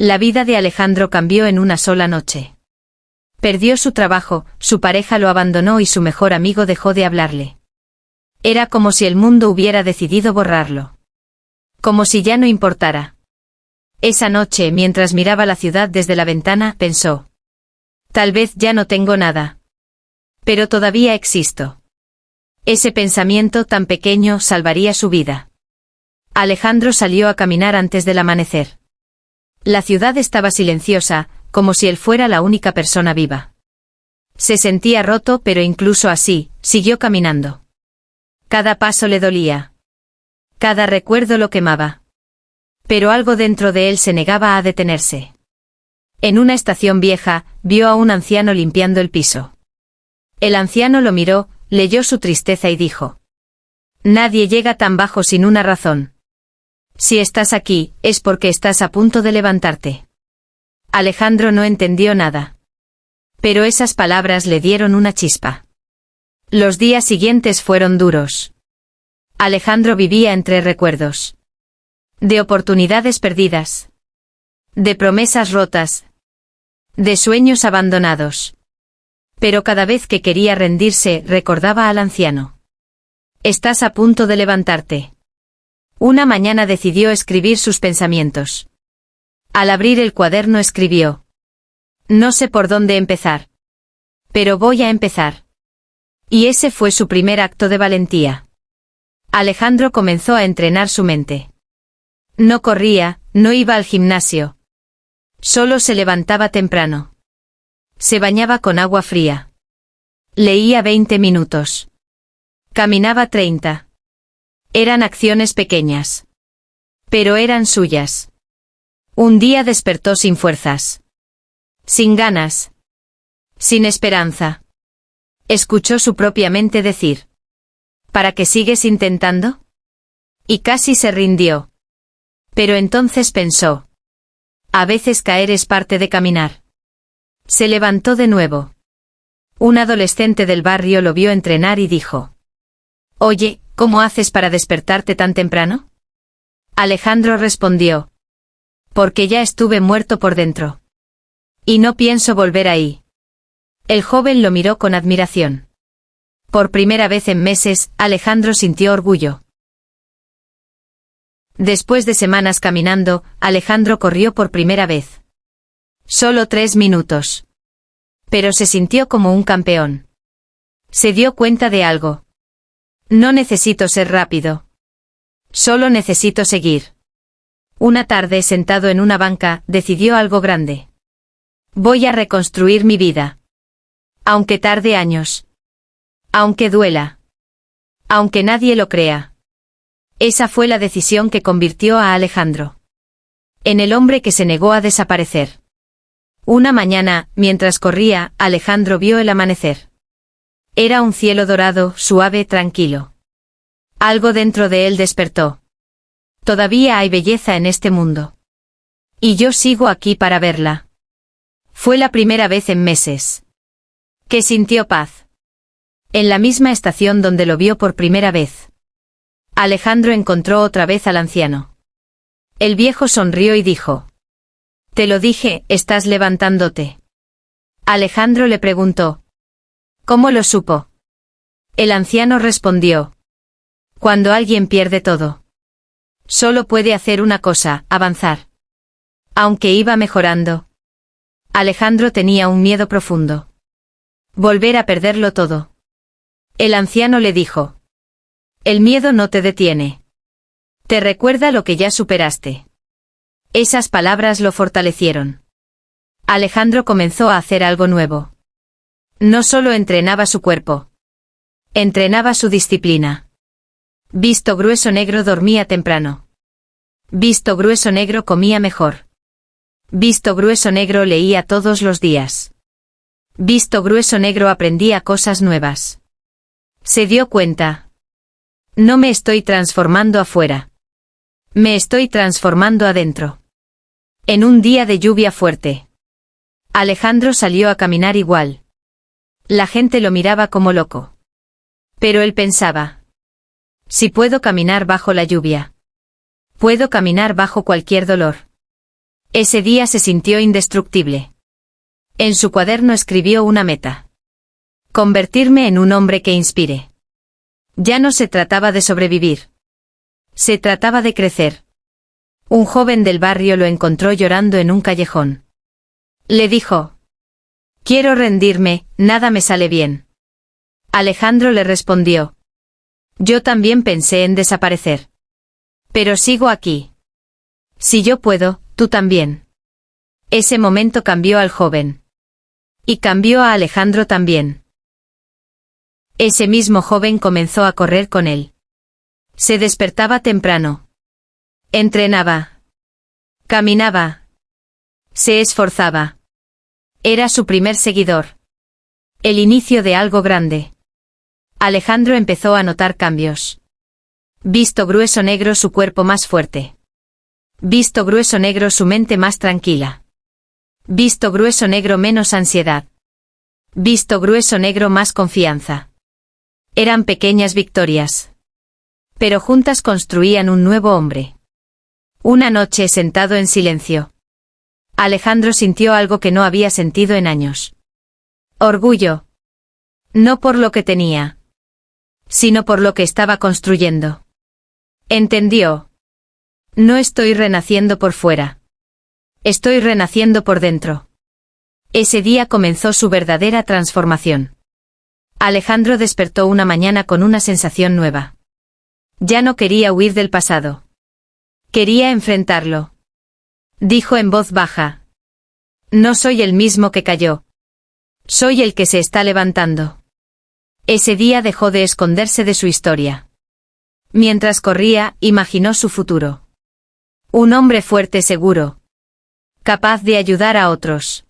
La vida de Alejandro cambió en una sola noche. Perdió su trabajo, su pareja lo abandonó y su mejor amigo dejó de hablarle. Era como si el mundo hubiera decidido borrarlo. Como si ya no importara. Esa noche, mientras miraba la ciudad desde la ventana, pensó: tal vez ya no tengo nada. Pero todavía existo. Ese pensamiento tan pequeño salvaría su vida. Alejandro salió a caminar antes del amanecer. La ciudad estaba silenciosa, como si él fuera la única persona viva. Se sentía roto, pero incluso así, siguió caminando. Cada paso le dolía. Cada recuerdo lo quemaba. Pero algo dentro de él se negaba a detenerse. En una estación vieja, vio a un anciano limpiando el piso. El anciano lo miró, leyó su tristeza y dijo: nadie llega tan bajo sin una razón. Si estás aquí, es porque estás a punto de levantarte. Alejandro no entendió nada. Pero esas palabras le dieron una chispa. Los días siguientes fueron duros. Alejandro vivía entre recuerdos. De oportunidades perdidas. De promesas rotas. De sueños abandonados. Pero cada vez que quería rendirse, recordaba al anciano. Estás a punto de levantarte. Una mañana decidió escribir sus pensamientos. Al abrir el cuaderno escribió: no sé por dónde empezar. Pero voy a empezar. Y ese fue su primer acto de valentía. Alejandro comenzó a entrenar su mente. No corría, no iba al gimnasio. Solo se levantaba temprano. Se bañaba con agua fría. Leía 20 minutos. Caminaba 30. Eran acciones pequeñas. Pero eran suyas. Un día despertó sin fuerzas. Sin ganas. Sin esperanza. Escuchó su propia mente decir: ¿para qué sigues intentando? Y casi se rindió. Pero entonces pensó: a veces caer es parte de caminar. Se levantó de nuevo. Un adolescente del barrio lo vio entrenar y dijo: oye, ¿cómo haces para despertarte tan temprano? Alejandro respondió: porque ya estuve muerto por dentro. Y no pienso volver ahí. El joven lo miró con admiración. Por primera vez en meses, Alejandro sintió orgullo. Después de semanas caminando, Alejandro corrió por primera vez. Solo 3 minutos. Pero se sintió como un campeón. Se dio cuenta de algo. No necesito ser rápido. Solo necesito seguir. Una tarde, sentado en una banca, decidió algo grande. Voy a reconstruir mi vida. Aunque tarde años. Aunque duela. Aunque nadie lo crea. Esa fue la decisión que convirtió a Alejandro en el hombre que se negó a desaparecer. Una mañana, mientras corría, Alejandro vio el amanecer. Era un cielo dorado, suave, tranquilo. Algo dentro de él despertó. Todavía hay belleza en este mundo. Y yo sigo aquí para verla. Fue la primera vez en meses que sintió paz. En la misma estación donde lo vio por primera vez, Alejandro encontró otra vez al anciano. El viejo sonrió y dijo: te lo dije, estás levantándote. Alejandro le preguntó: ¿cómo lo supo? El anciano respondió: cuando alguien pierde todo, solo puede hacer una cosa, avanzar. Aunque iba mejorando, Alejandro tenía un miedo profundo. Volver a perderlo todo. El anciano le dijo: el miedo no te detiene. Te recuerda lo que ya superaste. Esas palabras lo fortalecieron. Alejandro comenzó a hacer algo nuevo. No solo entrenaba su cuerpo. Entrenaba su disciplina. Visto grueso negro dormía temprano. Visto grueso negro comía mejor. Visto grueso negro leía todos los días. Visto grueso negro aprendía cosas nuevas. Se dio cuenta. No me estoy transformando afuera. Me estoy transformando adentro. En un día de lluvia fuerte, Alejandro salió a caminar igual. La gente lo miraba como loco. Pero él pensaba: si puedo caminar bajo la lluvia, puedo caminar bajo cualquier dolor. Ese día se sintió indestructible. En su cuaderno escribió una meta: convertirme en un hombre que inspire. Ya no se trataba de sobrevivir. Se trataba de crecer. Un joven del barrio lo encontró llorando en un callejón. Le dijo: quiero rendirme, nada me sale bien. Alejandro le respondió: yo también pensé en desaparecer. Pero sigo aquí. Si yo puedo, tú también. Ese momento cambió al joven. Y cambió a Alejandro también. Ese mismo joven comenzó a correr con él. Se despertaba temprano. Entrenaba. Caminaba. Se esforzaba. Era su primer seguidor. El inicio de algo grande. Alejandro empezó a notar cambios. Visto grueso negro, su cuerpo más fuerte. Visto grueso negro, su mente más tranquila. Visto grueso negro, menos ansiedad. Visto grueso negro, más confianza. Eran pequeñas victorias. Pero juntas construían un nuevo hombre. Una noche, sentado en silencio, Alejandro sintió algo que no había sentido en años. Orgullo. No por lo que tenía, sino por lo que estaba construyendo. Entendió. No estoy renaciendo por fuera. Estoy renaciendo por dentro. Ese día comenzó su verdadera transformación. Alejandro despertó una mañana con una sensación nueva. Ya no quería huir del pasado. Quería enfrentarlo. Dijo en voz baja: no soy el mismo que cayó. Soy el que se está levantando. Ese día dejó de esconderse de su historia. Mientras corría, imaginó su futuro. Un hombre fuerte, seguro. Capaz de ayudar a otros.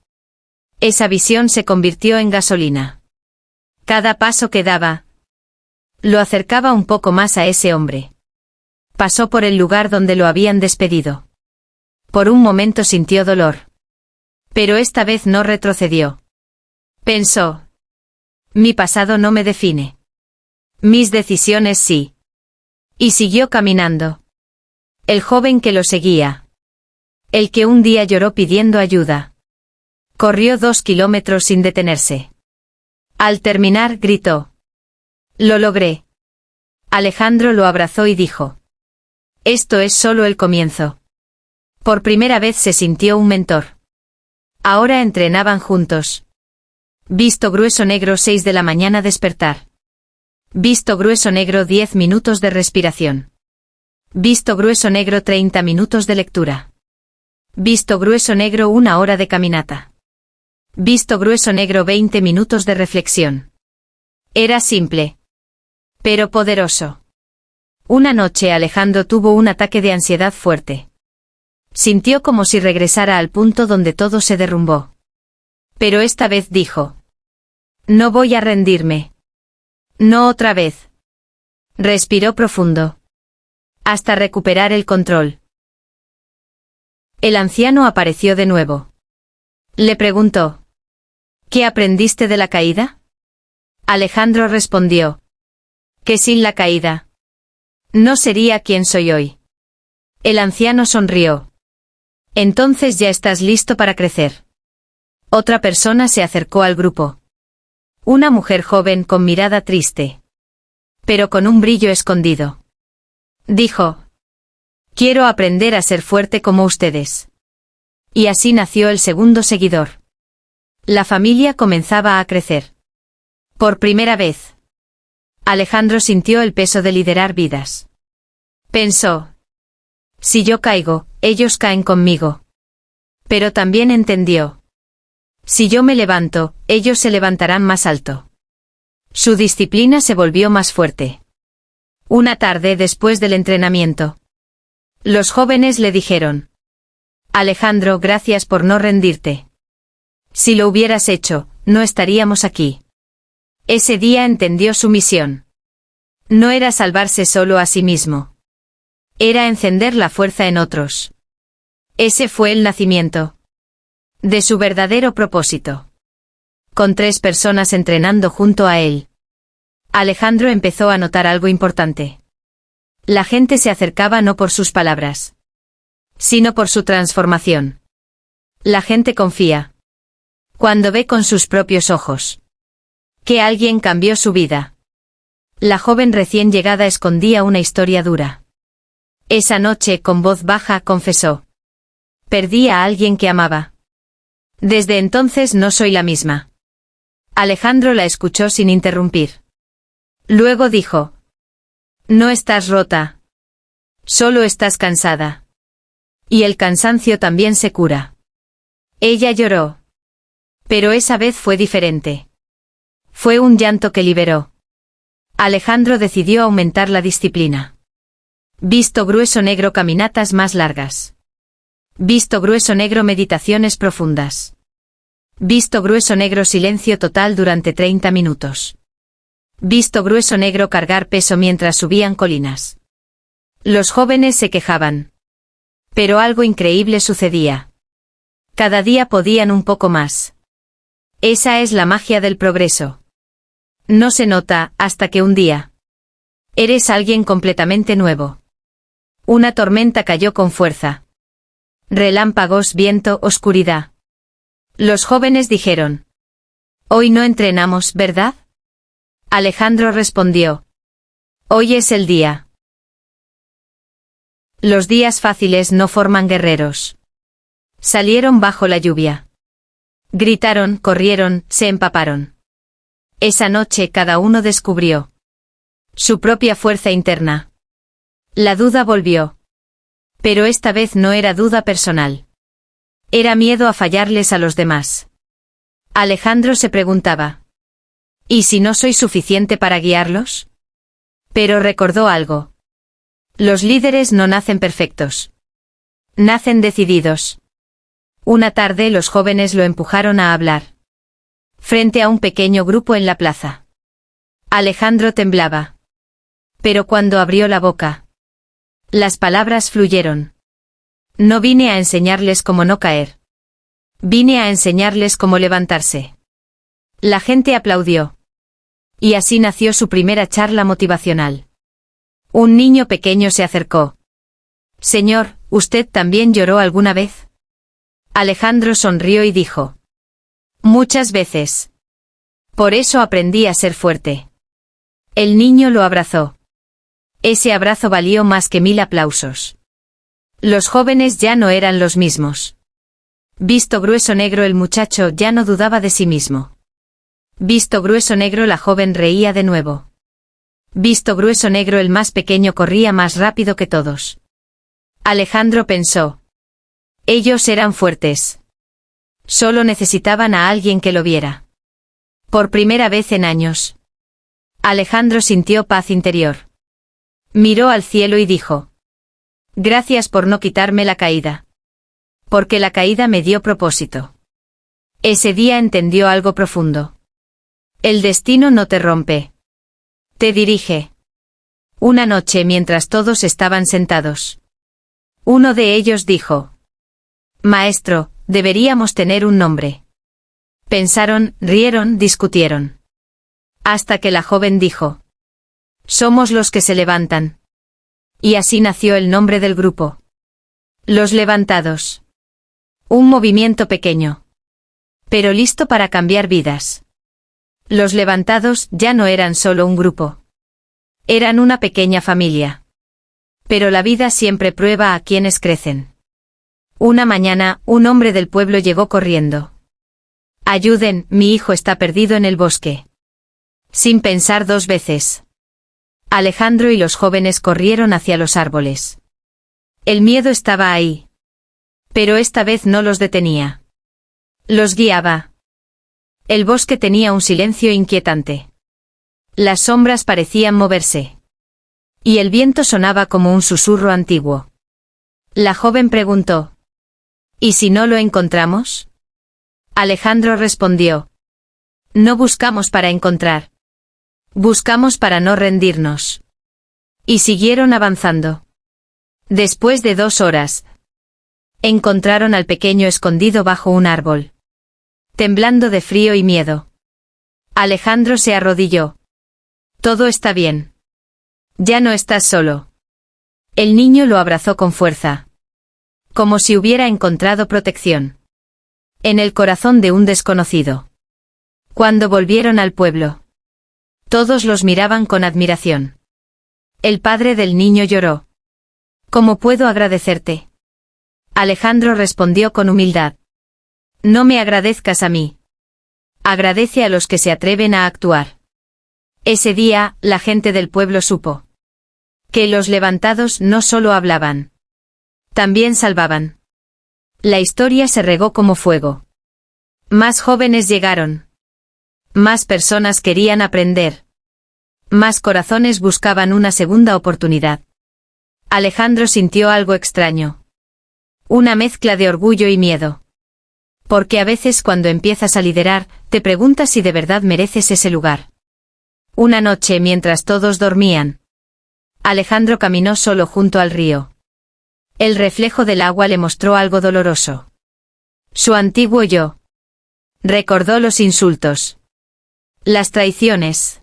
Esa visión se convirtió en gasolina. Cada paso que daba lo acercaba un poco más a ese hombre. Pasó por el lugar donde lo habían despedido. Por un momento sintió dolor. Pero esta vez no retrocedió. Pensó: mi pasado no me define. Mis decisiones sí. Y siguió caminando. El joven que lo seguía. El que un día lloró pidiendo ayuda. Corrió 2 kilómetros sin detenerse. Al terminar, gritó: lo logré. Alejandro lo abrazó y dijo: esto es solo el comienzo. Por primera vez se sintió un mentor. Ahora entrenaban juntos. Visto grueso negro, 6 de la mañana, despertar. Visto grueso negro, 10 minutos de respiración. Visto grueso negro, 30 minutos de lectura. Visto grueso negro, 1 hora de caminata. Visto grueso negro, 20 minutos de reflexión. Era simple, pero poderoso. Una noche Alejandro tuvo un ataque de ansiedad fuerte. Sintió como si regresara al punto donde todo se derrumbó. Pero esta vez dijo: no voy a rendirme. No otra vez. Respiró profundo. Hasta recuperar el control. El anciano apareció de nuevo. Le preguntó: ¿qué aprendiste de la caída? Alejandro respondió: que sin la caída no sería quien soy hoy. El anciano sonrió. Entonces ya estás listo para crecer. Otra persona se acercó al grupo. Una mujer joven con mirada triste, pero con un brillo escondido. Dijo: quiero aprender a ser fuerte como ustedes. Y así nació el segundo seguidor. La familia comenzaba a crecer. Por primera vez, Alejandro sintió el peso de liderar vidas. Pensó: si yo caigo, ellos caen conmigo. Pero también entendió: si yo me levanto, ellos se levantarán más alto. Su disciplina se volvió más fuerte. Una tarde después del entrenamiento, los jóvenes le dijeron: Alejandro, gracias por no rendirte. Si lo hubieras hecho, no estaríamos aquí. Ese día entendió su misión. No era salvarse solo a sí mismo. Era encender la fuerza en otros. Ese fue el nacimiento de su verdadero propósito. Con 3 personas entrenando junto a él, Alejandro empezó a notar algo importante. La gente se acercaba no por sus palabras, sino por su transformación. La gente confía cuando ve con sus propios ojos que alguien cambió su vida. La joven recién llegada escondía una historia dura. Esa noche, con voz baja, confesó: perdí a alguien que amaba. Desde entonces no soy la misma. Alejandro la escuchó sin interrumpir. Luego dijo: no estás rota. Solo estás cansada. Y el cansancio también se cura. Ella lloró. Pero esa vez fue diferente. Fue un llanto que liberó. Alejandro decidió aumentar la disciplina. Visto grueso negro, caminatas más largas. Visto grueso negro, meditaciones profundas. Visto grueso negro, silencio total durante 30 minutos. Visto grueso negro, cargar peso mientras subían colinas. Los jóvenes se quejaban. Pero algo increíble sucedía. Cada día podían un poco más. Esa es la magia del progreso. No se nota hasta que un día eres alguien completamente nuevo. Una tormenta cayó con fuerza. Relámpagos, viento, oscuridad. Los jóvenes dijeron: hoy no entrenamos, ¿verdad? Alejandro respondió: hoy es el día. Los días fáciles no forman guerreros. Salieron bajo la lluvia. Gritaron, corrieron, se empaparon. Esa noche cada uno descubrió su propia fuerza interna. La duda volvió. Pero esta vez no era duda personal. Era miedo a fallarles a los demás. Alejandro se preguntaba: ¿y si no soy suficiente para guiarlos? Pero recordó algo. Los líderes no nacen perfectos. Nacen decididos. Una tarde los jóvenes lo empujaron a hablar. Frente a un pequeño grupo en la plaza. Alejandro temblaba. Pero cuando abrió la boca, las palabras fluyeron. No vine a enseñarles cómo no caer. Vine a enseñarles cómo levantarse. La gente aplaudió. Y así nació su primera charla motivacional. Un niño pequeño se acercó. Señor, ¿usted también lloró alguna vez? Alejandro sonrió y dijo: muchas veces. Por eso aprendí a ser fuerte. El niño lo abrazó. Ese abrazo valió más que 1000 aplausos. Los jóvenes ya no eran los mismos. Visto grueso negro, el muchacho ya no dudaba de sí mismo. Visto grueso negro, la joven reía de nuevo. Visto grueso negro, el más pequeño corría más rápido que todos. Alejandro pensó: ellos eran fuertes. Solo necesitaban a alguien que lo viera. Por primera vez en años, Alejandro sintió paz interior. Miró al cielo y dijo: gracias por no quitarme la caída. Porque la caída me dio propósito. Ese día entendió algo profundo. El destino no te rompe. Te dirige. Una noche, mientras todos estaban sentados, uno de ellos dijo: maestro, deberíamos tener un nombre. Pensaron, rieron, discutieron. Hasta que la joven dijo: somos los que se levantan. Y así nació el nombre del grupo. Los levantados. Un movimiento pequeño, pero listo para cambiar vidas. Los levantados ya no eran solo un grupo. Eran una pequeña familia. Pero la vida siempre prueba a quienes crecen. Una mañana, un hombre del pueblo llegó corriendo. Ayuden, mi hijo está perdido en el bosque. Sin pensar 2 veces. Alejandro y los jóvenes corrieron hacia los árboles. El miedo estaba ahí. Pero esta vez no los detenía. Los guiaba. El bosque tenía un silencio inquietante. Las sombras parecían moverse. Y el viento sonaba como un susurro antiguo. La joven preguntó: ¿y si no lo encontramos? Alejandro respondió: no buscamos para encontrar. Buscamos para no rendirnos. Y siguieron avanzando. Después de 2 horas, encontraron al pequeño escondido bajo un árbol, temblando de frío y miedo. Alejandro se arrodilló. Todo está bien. Ya no estás solo. El niño lo abrazó con fuerza. Como si hubiera encontrado protección. En el corazón de un desconocido. Cuando volvieron al pueblo, todos los miraban con admiración. El padre del niño lloró. ¿Cómo puedo agradecerte? Alejandro respondió con humildad. No me agradezcas a mí. Agradece a los que se atreven a actuar. Ese día, la gente del pueblo supo que los levantados no solo hablaban, también salvaban. La historia se regó como fuego. Más jóvenes llegaron. Más personas querían aprender. Más corazones buscaban una segunda oportunidad. Alejandro sintió algo extraño. Una mezcla de orgullo y miedo. Porque a veces cuando empiezas a liderar, te preguntas si de verdad mereces ese lugar. Una noche mientras todos dormían, Alejandro caminó solo junto al río. El reflejo del agua le mostró algo doloroso. Su antiguo yo. Recordó los insultos. Las traiciones.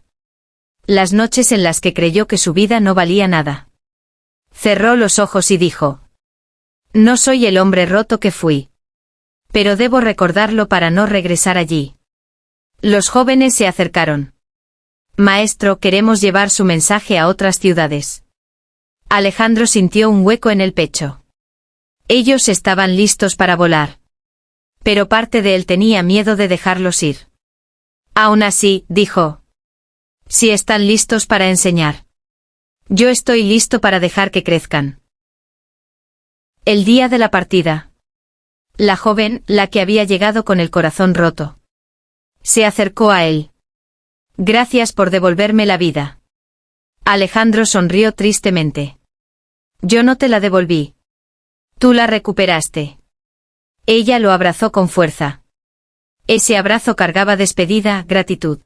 Las noches en las que creyó que su vida no valía nada. Cerró los ojos y dijo: no soy el hombre roto que fui. Pero debo recordarlo para no regresar allí. Los jóvenes se acercaron. Maestro, queremos llevar su mensaje a otras ciudades. Alejandro sintió un hueco en el pecho. Ellos estaban listos para volar. Pero parte de él tenía miedo de dejarlos ir. Aún así, dijo: si están listos para enseñar. Yo estoy listo para dejar que crezcan. El día de la partida. La joven, la que había llegado con el corazón roto, se acercó a él. Gracias por devolverme la vida. Alejandro sonrió tristemente. Yo no te la devolví. Tú la recuperaste. Ella lo abrazó con fuerza. Ese abrazo cargaba despedida, gratitud.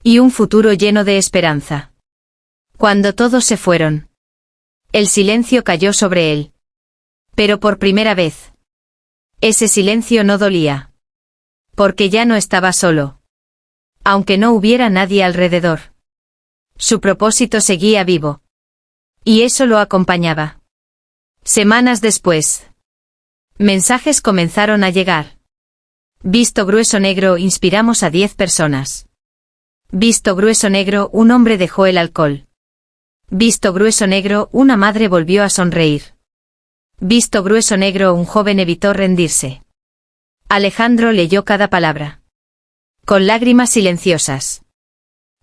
Y un futuro lleno de esperanza. Cuando todos se fueron, el silencio cayó sobre él. Pero por primera vez, ese silencio no dolía. Porque ya no estaba solo. Aunque no hubiera nadie alrededor. Su propósito seguía vivo. Y eso lo acompañaba. Semanas después, mensajes comenzaron a llegar. Visto grueso negro, inspiramos a 10 personas. Visto grueso negro, un hombre dejó el alcohol. Visto grueso negro, una madre volvió a sonreír. Visto grueso negro, un joven evitó rendirse. Alejandro leyó cada palabra. Con lágrimas silenciosas.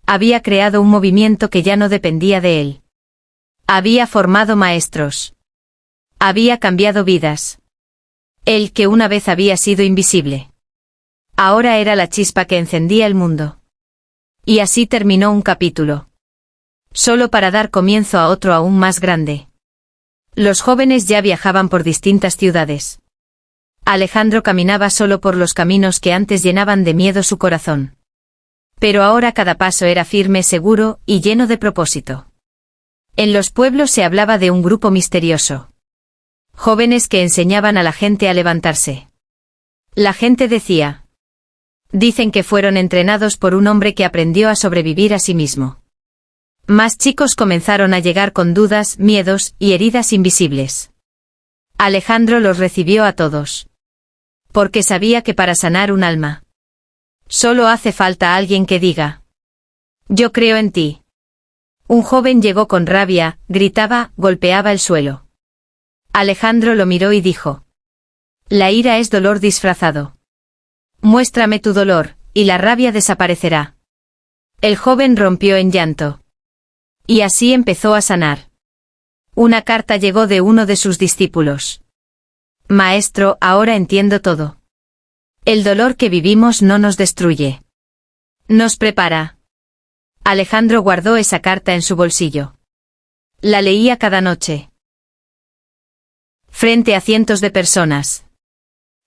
Había creado un movimiento que ya no dependía de él. Había formado maestros. Había cambiado vidas. El que una vez había sido invisible. Ahora era la chispa que encendía el mundo. Y así terminó un capítulo. Solo para dar comienzo a otro aún más grande. Los jóvenes ya viajaban por distintas ciudades. Alejandro caminaba solo por los caminos que antes llenaban de miedo su corazón. Pero ahora cada paso era firme, seguro y lleno de propósito. En los pueblos se hablaba de un grupo misterioso. Jóvenes que enseñaban a la gente a levantarse. La gente decía: dicen que fueron entrenados por un hombre que aprendió a sobrevivir a sí mismo. Más chicos comenzaron a llegar con dudas, miedos y heridas invisibles. Alejandro los recibió a todos. Porque sabía que para sanar un alma, solo hace falta alguien que diga: yo creo en ti. Un joven llegó con rabia, gritaba, golpeaba el suelo. Alejandro lo miró y dijo: la ira es dolor disfrazado. Muéstrame tu dolor, y la rabia desaparecerá. El joven rompió en llanto. Y así empezó a sanar. Una carta llegó de uno de sus discípulos. Maestro, ahora entiendo todo. El dolor que vivimos no nos destruye. Nos prepara. Alejandro guardó esa carta en su bolsillo. La leía cada noche. Frente a cientos de personas.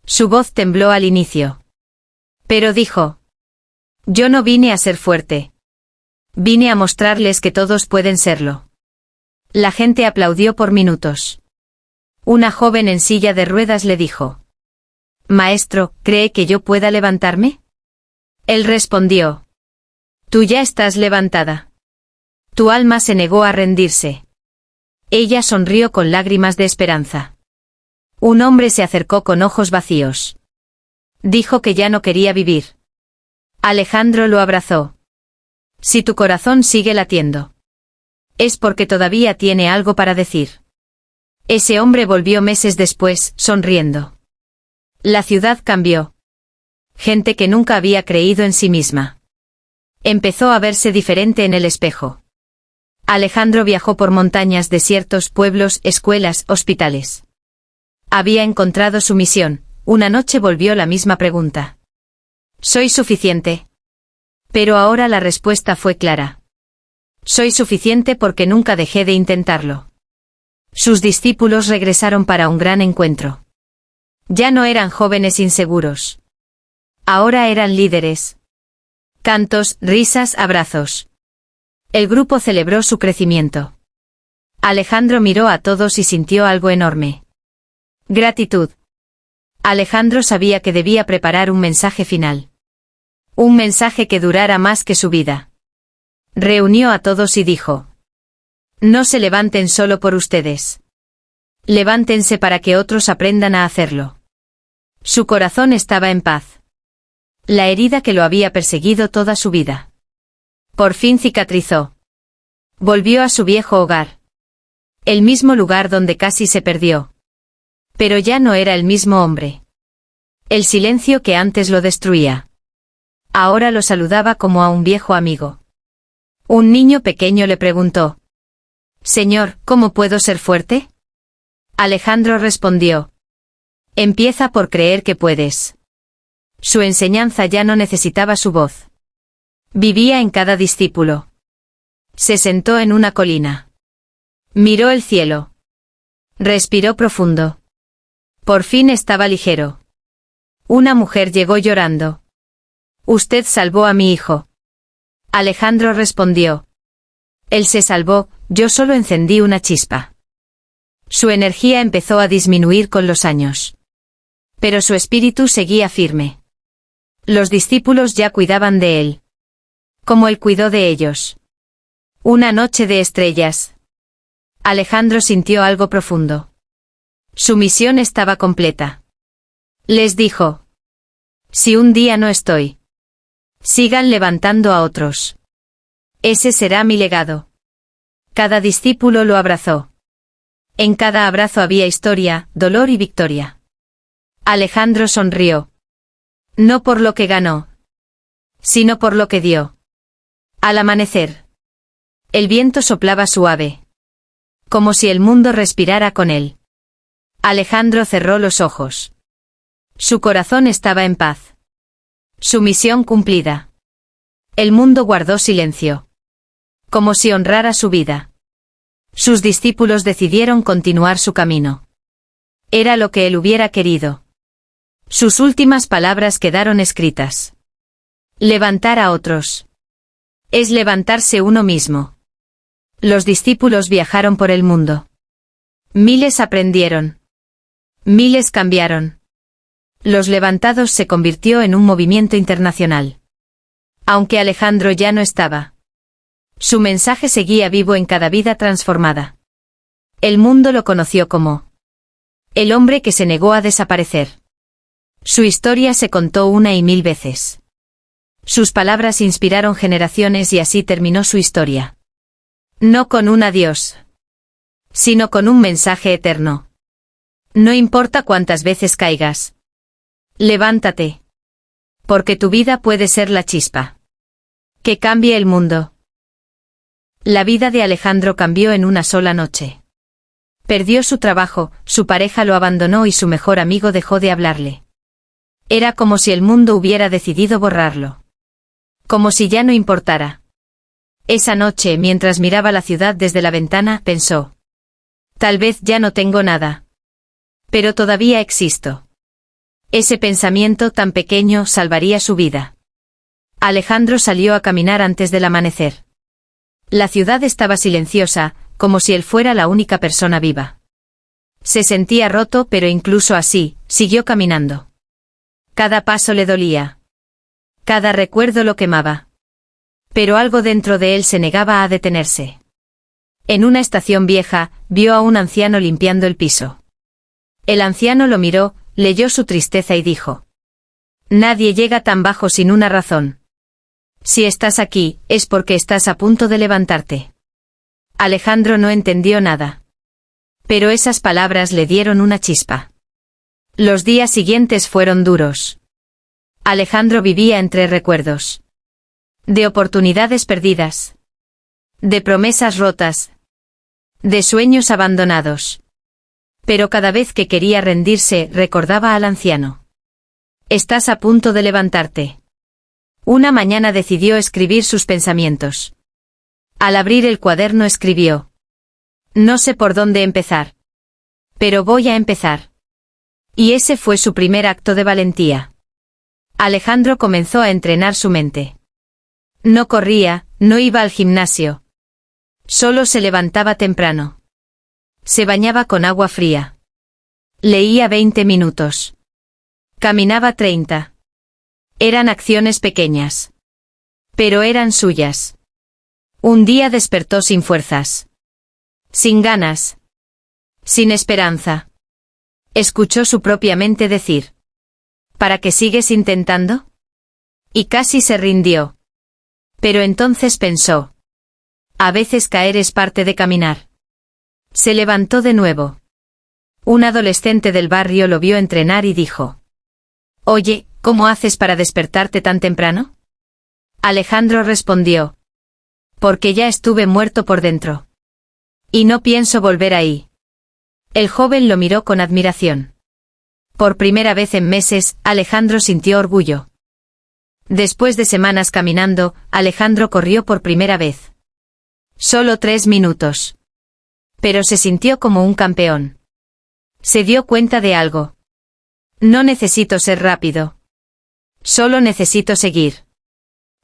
Su voz tembló al inicio. Pero dijo: yo no vine a ser fuerte. Vine a mostrarles que todos pueden serlo. La gente aplaudió por minutos. Una joven en silla de ruedas le dijo: Maestro, ¿cree que yo pueda levantarme? Él respondió: tú ya estás levantada. Tu alma se negó a rendirse. Ella sonrió con lágrimas de esperanza. Un hombre se acercó con ojos vacíos. Dijo que ya no quería vivir. Alejandro lo abrazó. Si tu corazón sigue latiendo, es porque todavía tiene algo para decir. Ese hombre volvió meses después, sonriendo. La ciudad cambió. Gente que nunca había creído en sí misma empezó a verse diferente en el espejo. Alejandro viajó por montañas, desiertos, pueblos, escuelas, hospitales. Había encontrado su misión. Una noche volvió la misma pregunta. ¿Soy suficiente? Pero ahora la respuesta fue clara. Soy suficiente porque nunca dejé de intentarlo. Sus discípulos regresaron para un gran encuentro. Ya no eran jóvenes inseguros. Ahora eran líderes. Cantos, risas, abrazos. El grupo celebró su crecimiento. Alejandro miró a todos y sintió algo enorme. Gratitud. Alejandro sabía que debía preparar un mensaje final. Un mensaje que durara más que su vida. Reunió a todos y dijo: no se levanten solo por ustedes. Levántense para que otros aprendan a hacerlo. Su corazón estaba en paz. La herida que lo había perseguido toda su vida por fin cicatrizó. Volvió a su viejo hogar. El mismo lugar donde casi se perdió. Pero ya no era el mismo hombre. El silencio que antes lo destruía ahora lo saludaba como a un viejo amigo. Un niño pequeño le preguntó: Señor, ¿cómo puedo ser fuerte? Alejandro respondió: empieza por creer que puedes. Su enseñanza ya no necesitaba su voz. Vivía en cada discípulo. Se sentó en una colina. Miró el cielo. Respiró profundo. Por fin estaba ligero. Una mujer llegó llorando. Usted salvó a mi hijo. Alejandro respondió: él se salvó, yo solo encendí una chispa. Su energía empezó a disminuir con los años. Pero su espíritu seguía firme. Los discípulos ya cuidaban de él. Como él cuidó de ellos. Una noche de estrellas. Alejandro sintió algo profundo. Su misión estaba completa. Les dijo: si un día no estoy, sigan levantando a otros. Ese será mi legado. Cada discípulo lo abrazó. En cada abrazo había historia, dolor y victoria. Alejandro sonrió. No por lo que ganó, sino por lo que dio. Al amanecer, el viento soplaba suave. Como si el mundo respirara con él. Alejandro cerró los ojos. Su corazón estaba en paz. Su misión cumplida. El mundo guardó silencio. Como si honrara su vida. Sus discípulos decidieron continuar su camino. Era lo que él hubiera querido. Sus últimas palabras quedaron escritas. Levantar a otros. Es levantarse uno mismo. Los discípulos viajaron por el mundo. Miles aprendieron. Miles cambiaron. Los Levantados se convirtió en un movimiento internacional. Aunque Alejandro ya no estaba, su mensaje seguía vivo en cada vida transformada. El mundo lo conoció como el hombre que se negó a desaparecer. Su historia se contó una y mil veces. Sus palabras inspiraron generaciones y así terminó su historia. No con un adiós, sino con un mensaje eterno. No importa cuántas veces caigas. Levántate. Porque tu vida puede ser la chispa que cambie el mundo. La vida de Alejandro cambió en una sola noche. Perdió su trabajo, su pareja lo abandonó y su mejor amigo dejó de hablarle. Era como si el mundo hubiera decidido borrarlo. Como si ya no importara. Esa noche, mientras miraba la ciudad desde la ventana, pensó: tal vez ya no tengo nada. Pero todavía existo. Ese pensamiento tan pequeño salvaría su vida. Alejandro salió a caminar antes del amanecer. La ciudad estaba silenciosa, como si él fuera la única persona viva. Se sentía roto, pero incluso así, siguió caminando. Cada paso le dolía. Cada recuerdo lo quemaba. Pero algo dentro de él se negaba a detenerse. En una estación vieja, vio a un anciano limpiando el piso. El anciano lo miró, leyó su tristeza y dijo: Nadie llega tan bajo sin una razón. Si estás aquí, es porque estás a punto de levantarte. Alejandro no entendió nada. Pero esas palabras le dieron una chispa. Los días siguientes fueron duros. Alejandro vivía entre recuerdos. De oportunidades perdidas. De promesas rotas. De sueños abandonados. Pero cada vez que quería rendirse, recordaba al anciano. Estás a punto de levantarte. Una mañana decidió escribir sus pensamientos. Al abrir el cuaderno escribió: no sé por dónde empezar. Pero voy a empezar. Y ese fue su primer acto de valentía. Alejandro comenzó a entrenar su mente. No corría, no iba al gimnasio. Solo se levantaba temprano. Se bañaba con agua fría. Leía 20 minutos. Caminaba 30. Eran acciones pequeñas. Pero eran suyas. Un día despertó sin fuerzas. Sin ganas. Sin esperanza. Escuchó su propia mente decir: ¿para qué sigues intentando? Y casi se rindió. Pero entonces pensó: a veces caer es parte de caminar. Se levantó de nuevo. Un adolescente del barrio lo vio entrenar y dijo: oye, ¿cómo haces para despertarte tan temprano? Alejandro respondió: porque ya estuve muerto por dentro. Y no pienso volver ahí. El joven lo miró con admiración. Por primera vez en meses, Alejandro sintió orgullo. Después de semanas caminando, Alejandro corrió por primera vez. Solo 3 minutos. Pero se sintió como un campeón. Se dio cuenta de algo. No necesito ser rápido. Solo necesito seguir.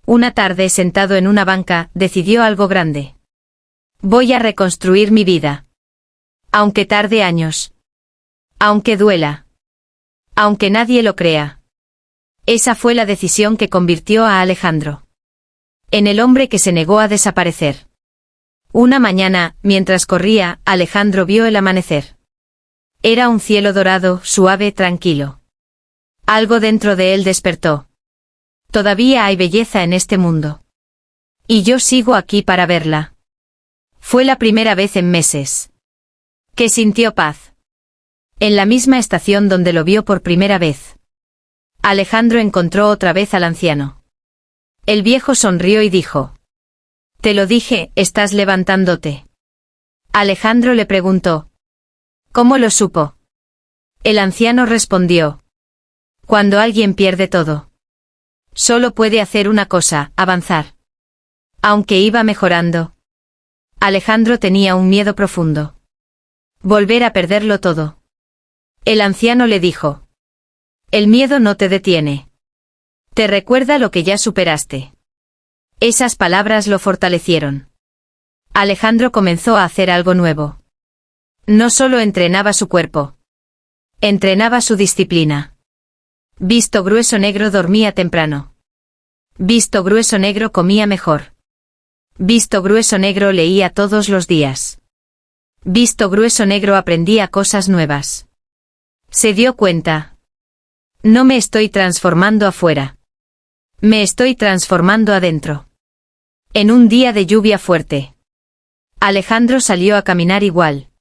Una tarde, sentado en una banca, decidió algo grande. Voy a reconstruir mi vida. Aunque tarde años. Aunque duela. Aunque nadie lo crea. Esa fue la decisión que convirtió a Alejandro en el hombre que se negó a desaparecer. Una mañana, mientras corría, Alejandro vio el amanecer. Era un cielo dorado, suave, tranquilo. Algo dentro de él despertó. Todavía hay belleza en este mundo. Y yo sigo aquí para verla. Fue la primera vez en meses que sintió paz. En la misma estación donde lo vio por primera vez, Alejandro encontró otra vez al anciano. El viejo sonrió y dijo: te lo dije, estás levantándote. Alejandro le preguntó: ¿cómo lo supo? El anciano respondió: cuando alguien pierde todo, solo puede hacer una cosa, avanzar. Aunque iba mejorando, Alejandro tenía un miedo profundo. Volver a perderlo todo. El anciano le dijo: el miedo no te detiene. Te recuerda lo que ya superaste. Esas palabras lo fortalecieron. Alejandro comenzó a hacer algo nuevo. No solo entrenaba su cuerpo. Entrenaba su disciplina. Visto grueso negro dormía temprano. Visto grueso negro comía mejor. Visto grueso negro leía todos los días. Visto grueso negro aprendía cosas nuevas. Se dio cuenta. No me estoy transformando afuera. Me estoy transformando adentro. En un día de lluvia fuerte, Alejandro salió a caminar igual.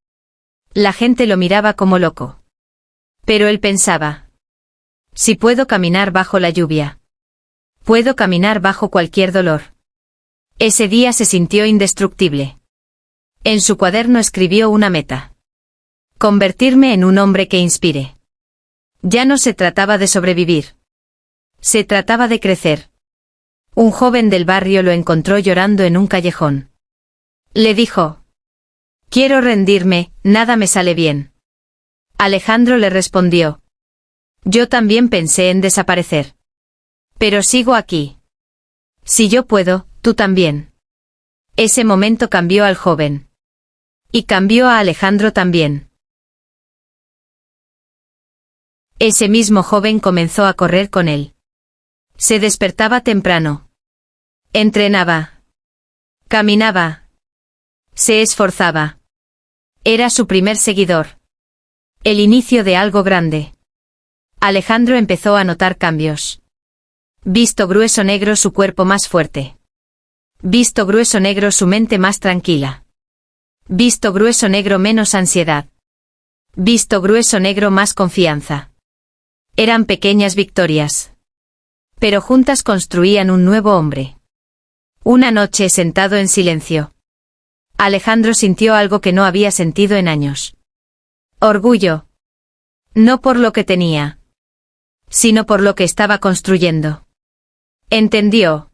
La gente lo miraba como loco. Pero él pensaba: si puedo caminar bajo la lluvia, puedo caminar bajo cualquier dolor. Ese día se sintió indestructible. En su cuaderno escribió una meta: convertirme en un hombre que inspire. Ya no se trataba de sobrevivir. Se trataba de crecer. Un joven del barrio lo encontró llorando en un callejón. Le dijo: quiero rendirme, nada me sale bien. Alejandro le respondió: yo también pensé en desaparecer. Pero sigo aquí. Si yo puedo, tú también. Ese momento cambió al joven. Y cambió a Alejandro también. Ese mismo joven comenzó a correr con él. Se despertaba temprano. Entrenaba. Caminaba. Se esforzaba. Era su primer seguidor. El inicio de algo grande. Alejandro empezó a notar cambios. Visto grueso negro su cuerpo más fuerte. Visto grueso negro su mente más tranquila. Visto grueso negro menos ansiedad. Visto grueso negro más confianza. Eran pequeñas victorias. Pero juntas construían un nuevo hombre. Una noche sentado en silencio. Alejandro sintió algo que no había sentido en años. Orgullo. No por lo que tenía, sino por lo que estaba construyendo. Entendió.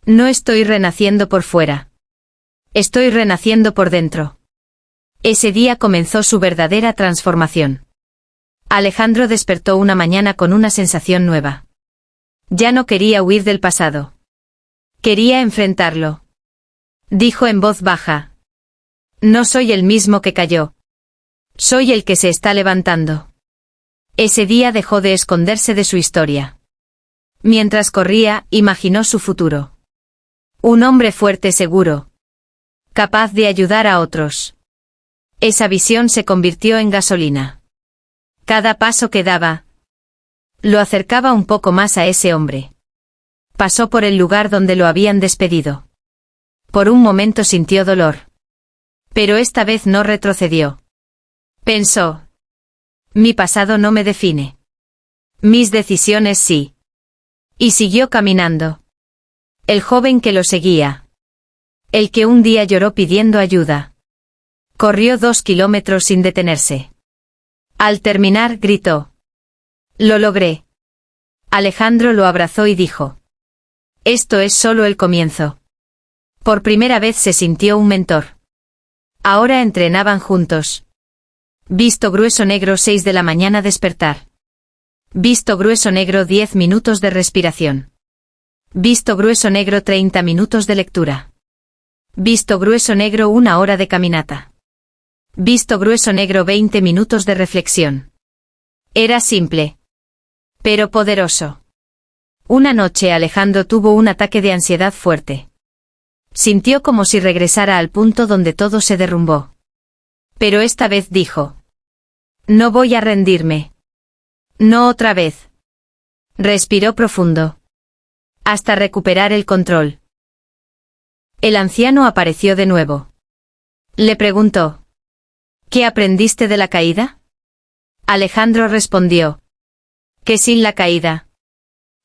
No estoy renaciendo por fuera. Estoy renaciendo por dentro. Ese día comenzó su verdadera transformación. Alejandro despertó una mañana con una sensación nueva. Ya no quería huir del pasado. Quería enfrentarlo. Dijo en voz baja. No soy el mismo que cayó. Soy el que se está levantando. Ese día dejó de esconderse de su historia. Mientras corría, imaginó su futuro. Un hombre fuerte seguro. Capaz de ayudar a otros. Esa visión se convirtió en gasolina. Cada paso que daba lo acercaba un poco más a ese hombre. Pasó por el lugar donde lo habían despedido. Por un momento sintió dolor. Pero esta vez no retrocedió. Pensó. Mi pasado no me define. Mis decisiones sí. Y siguió caminando. El joven que lo seguía. El que un día lloró pidiendo ayuda. Corrió 2 kilómetros sin detenerse. Al terminar, gritó. Lo logré. Alejandro lo abrazó y dijo. Esto es solo el comienzo. Por primera vez se sintió un mentor. Ahora entrenaban juntos. Visto grueso negro 6 de la mañana despertar. Visto grueso negro 10 minutos de respiración. Visto grueso negro 30 minutos de lectura. Visto grueso negro 1 hora de caminata. Visto grueso negro 20 minutos de reflexión. Era simple. Pero poderoso. Una noche Alejandro tuvo un ataque de ansiedad fuerte. Sintió como si regresara al punto donde todo se derrumbó. Pero esta vez dijo. No voy a rendirme. No otra vez. Respiró profundo. Hasta recuperar el control. El anciano apareció de nuevo. Le preguntó. ¿Qué aprendiste de la caída? Alejandro respondió. Que sin la caída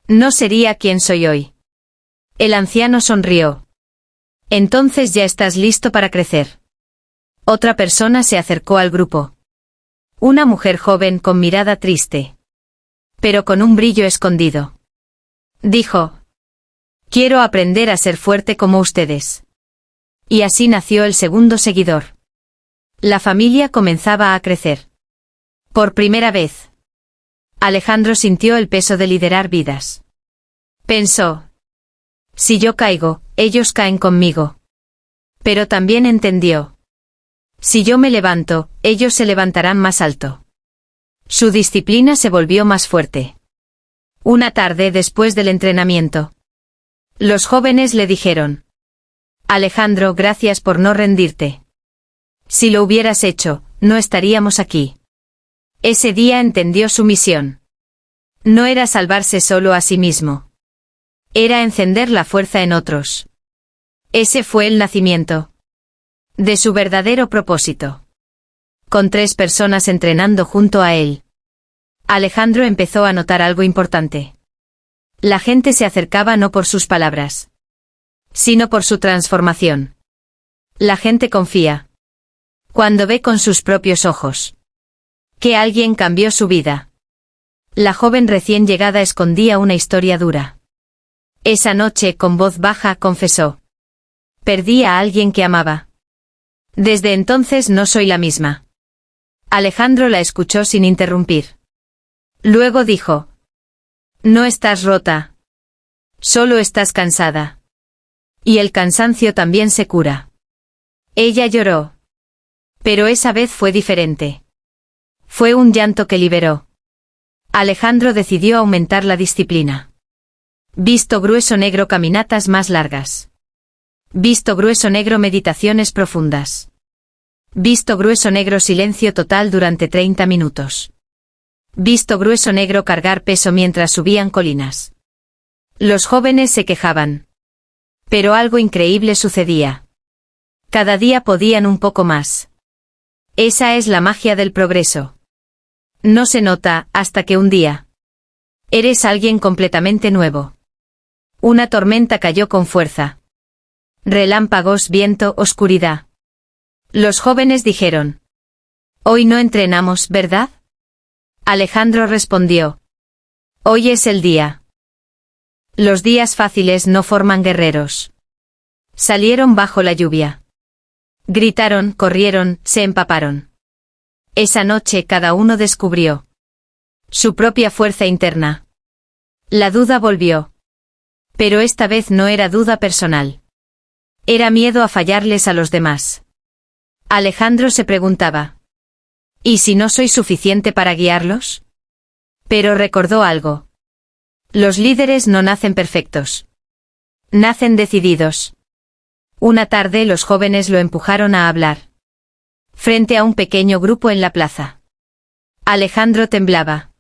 no sería quien soy hoy. El anciano sonrió. Entonces ya estás listo para crecer. Otra persona se acercó al grupo. Una mujer joven con mirada triste. Pero con un brillo escondido. Dijo. Quiero aprender a ser fuerte como ustedes. Y así nació el segundo seguidor. La familia comenzaba a crecer. Por primera vez. Alejandro sintió el peso de liderar vidas. Pensó. Si yo caigo, ellos caen conmigo. Pero también entendió. Si yo me levanto, ellos se levantarán más alto. Su disciplina se volvió más fuerte. Una tarde después del entrenamiento. Los jóvenes le dijeron. Alejandro, gracias por no rendirte. Si lo hubieras hecho, no estaríamos aquí. Ese día entendió su misión. No era salvarse solo a sí mismo. Era encender la fuerza en otros. Ese fue el nacimiento de su verdadero propósito. Con 3 personas entrenando junto a él. Alejandro empezó a notar algo importante. La gente se acercaba no por sus palabras, sino por su transformación. La gente confía cuando ve con sus propios ojos que alguien cambió su vida. La joven recién llegada escondía una historia dura. Esa noche, con voz baja, confesó. Perdí a alguien que amaba. Desde entonces no soy la misma. Alejandro la escuchó sin interrumpir. Luego dijo. No estás rota. Solo estás cansada. Y el cansancio también se cura. Ella lloró. Pero esa vez fue diferente. Fue un llanto que liberó. Alejandro decidió aumentar la disciplina. Visto grueso negro, caminatas más largas. Visto grueso negro, meditaciones profundas. Visto grueso negro, silencio total durante 30 minutos. Visto grueso negro cargar peso mientras subían colinas. Los jóvenes se quejaban. Pero algo increíble sucedía. Cada día podían un poco más. Esa es la magia del progreso. No se nota hasta que un día eres alguien completamente nuevo. Una tormenta cayó con fuerza. Relámpagos, viento, oscuridad. Los jóvenes dijeron: «Hoy no entrenamos, ¿verdad?». Alejandro respondió: «Hoy es el día». Los días fáciles no forman guerreros. Salieron bajo la lluvia. Gritaron, corrieron, se empaparon. Esa noche cada uno descubrió su propia fuerza interna. La duda volvió. Pero esta vez no era duda personal. Era miedo a fallarles a los demás. Alejandro se preguntaba: ¿y si no soy suficiente para guiarlos? Pero recordó algo. Los líderes no nacen perfectos. Nacen decididos. Una tarde los jóvenes lo empujaron a hablar. Frente a un pequeño grupo en la plaza. Alejandro temblaba.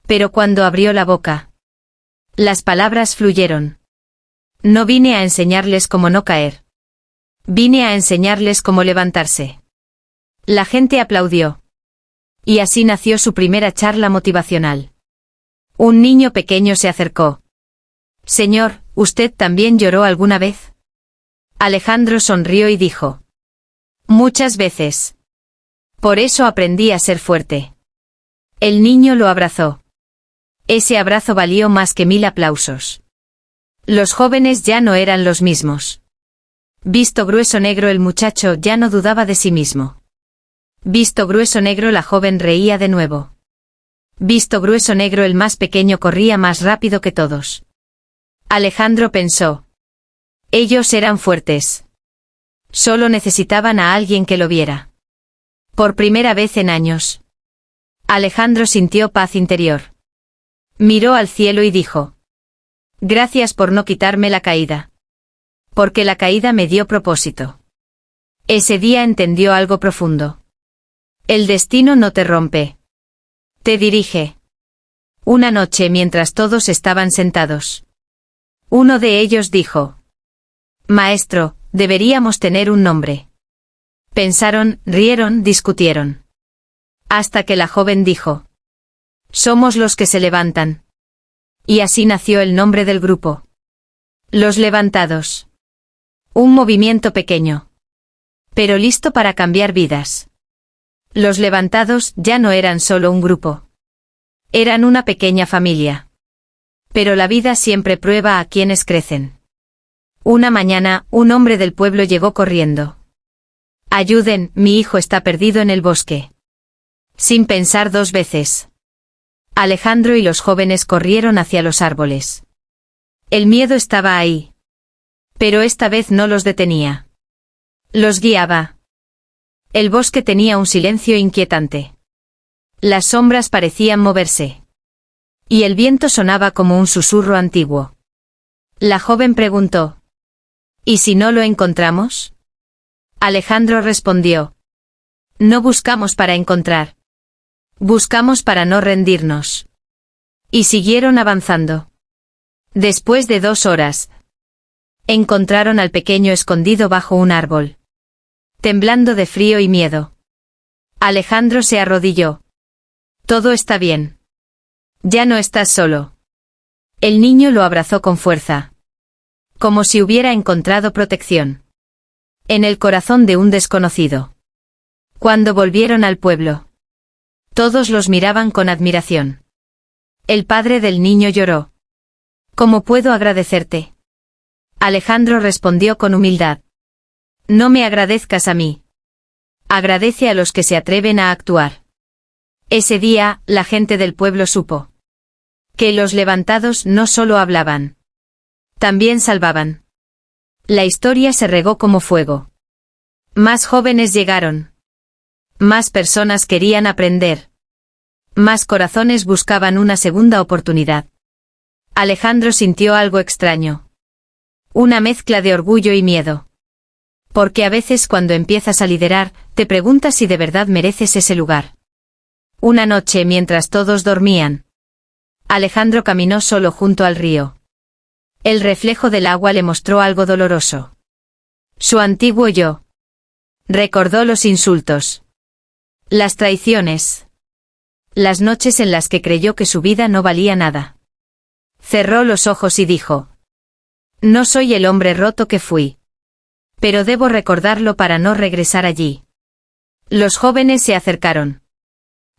Pero cuando abrió la boca, las palabras fluyeron. No vine a enseñarles cómo no caer. Vine a enseñarles cómo levantarse. La gente aplaudió. Y así nació su primera charla motivacional. Un niño pequeño se acercó. «Señor, ¿usted también lloró alguna vez?». Alejandro sonrió y dijo: «Muchas veces. Por eso aprendí a ser fuerte». El niño lo abrazó. Ese abrazo valió más que 1000 aplausos. Los jóvenes ya no eran los mismos. Visto grueso negro, el muchacho ya no dudaba de sí mismo. Visto grueso negro, la joven reía de nuevo. Visto grueso negro, el más pequeño corría más rápido que todos. Alejandro pensó: ellos eran fuertes. Solo necesitaban a alguien que lo viera. Por primera vez en años, Alejandro sintió paz interior. Miró al cielo y dijo: «Gracias por no quitarme la caída. Porque la caída me dio propósito». Ese día entendió algo profundo. El destino no te rompe. Te dirige. Una noche, mientras todos estaban sentados, uno de ellos dijo: «Maestro, deberíamos tener un nombre». Pensaron, rieron, discutieron. Hasta que la joven dijo: «Somos los que se levantan». Y así nació el nombre del grupo. Los Levantados. Un movimiento pequeño, pero listo para cambiar vidas. Los Levantados ya no eran solo un grupo. Eran una pequeña familia. Pero la vida siempre prueba a quienes crecen. Una mañana, un hombre del pueblo llegó corriendo. «Ayuden, mi hijo está perdido en el bosque». Sin pensar 2 veces, Alejandro y los jóvenes corrieron hacia los árboles. El miedo estaba ahí. Pero esta vez no los detenía. Los guiaba. El bosque tenía un silencio inquietante. Las sombras parecían moverse. Y el viento sonaba como un susurro antiguo. La joven preguntó: «¿Y si no lo encontramos?». Alejandro respondió: «No buscamos para encontrar. Buscamos para no rendirnos». Y siguieron avanzando. Después de 2 horas, encontraron al pequeño escondido bajo un árbol, temblando de frío y miedo. Alejandro se arrodilló. «Todo está bien. Ya no estás solo». El niño lo abrazó con fuerza, como si hubiera encontrado protección en el corazón de un desconocido. Cuando volvieron al pueblo, todos los miraban con admiración. El padre del niño lloró. «¿Cómo puedo agradecerte?». Alejandro respondió con humildad: «No me agradezcas a mí. Agradece a los que se atreven a actuar». Ese día, la gente del pueblo supo que los Levantados no solo hablaban, también salvaban. La historia se regó como fuego. Más jóvenes llegaron. Más personas querían aprender. Más corazones buscaban una segunda oportunidad. Alejandro sintió algo extraño. Una mezcla de orgullo y miedo. Porque a veces cuando empiezas a liderar, te preguntas si de verdad mereces ese lugar. Una noche mientras todos dormían, Alejandro caminó solo junto al río. El reflejo del agua le mostró algo doloroso. Su antiguo yo. Recordó los insultos. Las traiciones. Las noches en las que creyó que su vida no valía nada. Cerró los ojos y dijo: no soy el hombre roto que fui. Pero debo recordarlo para no regresar allí. Los jóvenes se acercaron.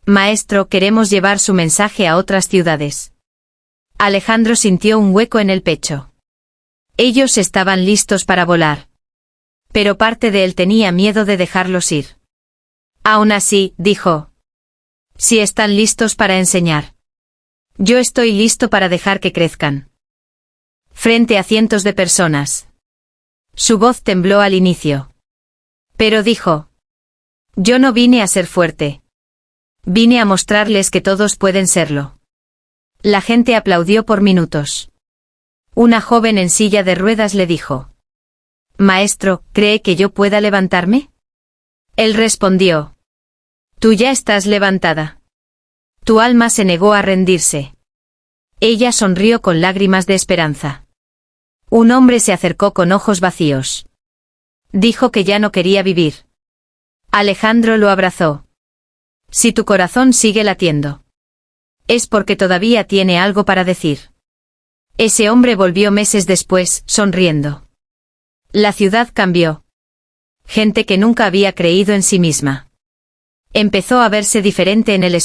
Maestro, queremos llevar su mensaje a otras ciudades. Alejandro sintió un hueco en el pecho. Ellos estaban listos para volar. Pero parte de él tenía miedo de dejarlos ir. Aún así, dijo: si están listos para enseñar. Yo estoy listo para dejar que crezcan. Frente a cientos de personas. Su voz tembló al inicio. Pero dijo: yo no vine a ser fuerte. Vine a mostrarles que todos pueden serlo. La gente aplaudió por minutos. Una joven en silla de ruedas le dijo: Maestro, ¿cree que yo pueda levantarme? Él respondió: tú ya estás levantada. Tu alma se negó a rendirse. Ella sonrió con lágrimas de esperanza. Un hombre se acercó con ojos vacíos. Dijo que ya no quería vivir. Alejandro lo abrazó. Si tu corazón sigue latiendo, es porque todavía tiene algo para decir. Ese hombre volvió meses después, sonriendo. La ciudad cambió. Gente que nunca había creído en sí misma empezó a verse diferente en el espejo.